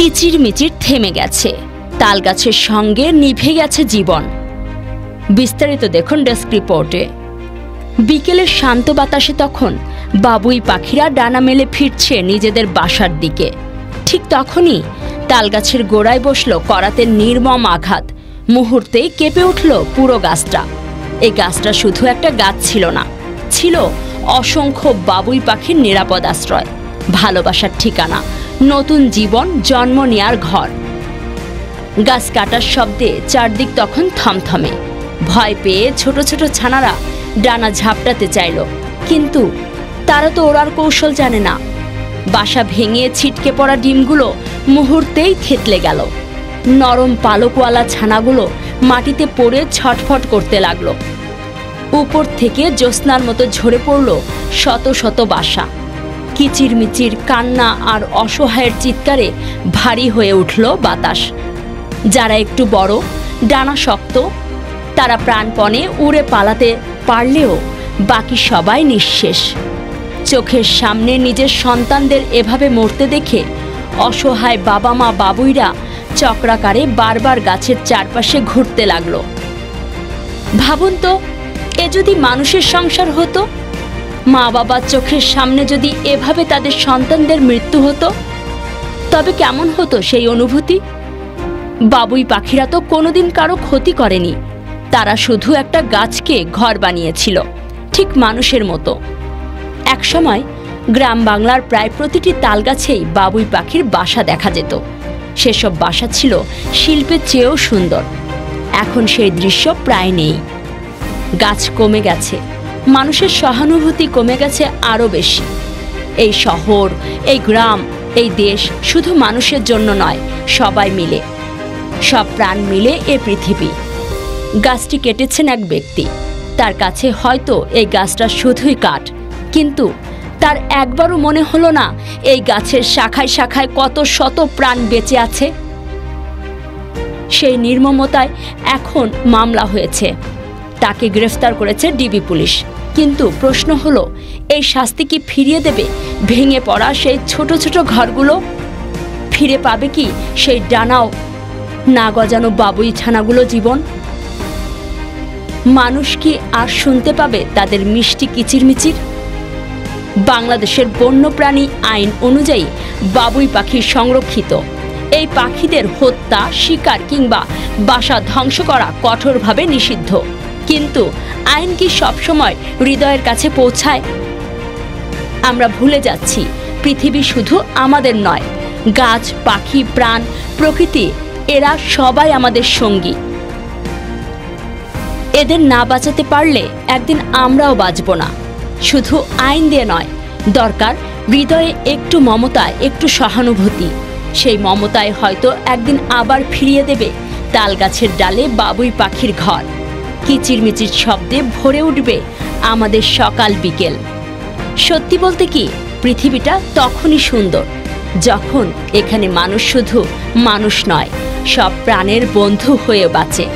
কিচিরমিচির থেমে গেছে, তালগাছের সঙ্গে নিভে গেছে জীবন। বিস্তারিত দেখুন ডেস্ক রিপোর্টে। বিকেলের শান্ত বাতাসে তখন বাবুই পাখিরা ডানা মেলে ফিরছে নিজেদের বাসার দিকে। ঠিক তখনই তালগাছের গোড়ায় বসল করাতের নির্মম আঘাত। মুহূর্তেই কেঁপে উঠল পুরো গাছটা। এই গাছটা শুধু একটা গাছ ছিল না, ছিল অসংখ্য বাবুই পাখির নিরাপদ আশ্রয়, ভালোবাসার ঠিকানা, নতুন জীবন জন্ম নেয়ার ঘর। গাছ কাটার শব্দে চারদিক তখন থমথমে। ভয় পেয়ে ছোট ছোট ছানারা ডানা ঝাপটাতে চাইল, কিন্তু তারা তো ওড়ার কৌশল জানে না। বাসা ভেঙে ছিটকে পড়া ডিমগুলো মুহূর্তেই থেতলে গেল। নরম পালকওয়ালা ছানাগুলো মাটিতে পড়ে ছটফট করতে লাগলো। উপর থেকে জ্যোৎস্নার মতো ঝরে পড়ল শত শত বাসা। কিচিরমিচির কান্না আর অসহায়ের চিৎকারে ভারী হয়ে উঠল বাতাস। যারা একটু বড়, ডানা শক্ত, তারা প্রাণপণে উড়ে পালাতে পারলেও বাকি সবাই নিঃশেষ। চোখের সামনে নিজের সন্তানদের এভাবে মরতে দেখে অসহায় বাবা মা বাবুইরা চক্রাকারে বারবার গাছের চারপাশে ঘুরতে লাগলো। ভাবুন তো, এ যদি মানুষের সংসার হতো, মা বাবার চোখের সামনে যদি এভাবে তাদের সন্তানদের মৃত্যু হতো, তবে কেমন হতো সেই অনুভূতি? বাবুই পাখিরা তো কোনোদিন কারো ক্ষতি করেনি, তারা শুধু একটা গাছকে ঘর বানিয়েছিল, ঠিক মানুষের মতো। একসময় গ্রাম বাংলার প্রায় প্রতিটি তালগাছেই বাবুই পাখির বাসা দেখা যেত। সেসব বাসা ছিল শিল্পের চেয়েও সুন্দর। এখন সেই দৃশ্য প্রায় নেই। গাছ কমে গেছে, মানুষের সহানুভূতি কমে গেছে আরও বেশি। এই শহর, এই গ্রাম, এই দেশ শুধু মানুষের জন্য নয়, সবাই মিলে, সব প্রাণ মিলে এ পৃথিবী। গাছটি কেটেছেন এক ব্যক্তি, তার কাছে হয়তো এই গাছটা শুধুই কাঠ, কিন্তু তার একবারও মনে হলো না এই গাছের শাখায় শাখায় কত শত প্রাণ বেঁচে আছে। সেই নির্মমতায় এখন মামলা হয়েছে, তাকে গ্রেফতার করেছে ডিবি পুলিশ। কিন্তু প্রশ্ন হলো, এই শাস্তি কি ফিরিয়ে দেবে ভেঙে পড়া সেই ছোট ছোট ঘরগুলো? ফিরে পাবে কি সেই ডানাও না গজানো বাবুই ছানাগুলো জীবন? মানুষ কি আর শুনতে পাবে তাদের মিষ্টি কিচিরমিচির? বাংলাদেশের বন্যপ্রাণী আইন অনুযায়ী বাবুই পাখি সংরক্ষিত। এই পাখিদের হত্যা, শিকার কিংবা বাসা ধ্বংস করা কঠোরভাবে নিষিদ্ধ। কিন্তু আইন কি সবসময় হৃদয়ের কাছে পৌঁছায়? আমরা ভুলে যাচ্ছি পৃথিবী শুধু আমাদের নয়, গাছ, পাখি, প্রাণ, প্রকৃতি, এরা সবাই আমাদের সঙ্গী। এদের না বাঁচাতে পারলে একদিন আমরাও বাঁচব না। শুধু আইন দিয়ে নয়, দরকার হৃদয়ে একটু মমতা, একটু সহানুভূতি। সেই মমতায় হয়তো একদিন আবার ফিরিয়ে দেবে তালগাছের ডালে বাবুই পাখির ঘর। কিচিরমিচির শব্দে ভরে উঠবে আমাদের সকাল বিকেল। সত্যি বলতে কি, পৃথিবীটা তখনই সুন্দর যখন এখানে মানুষ শুধু মানুষ নয়, সব প্রাণের বন্ধু হয়ে বাঁচে।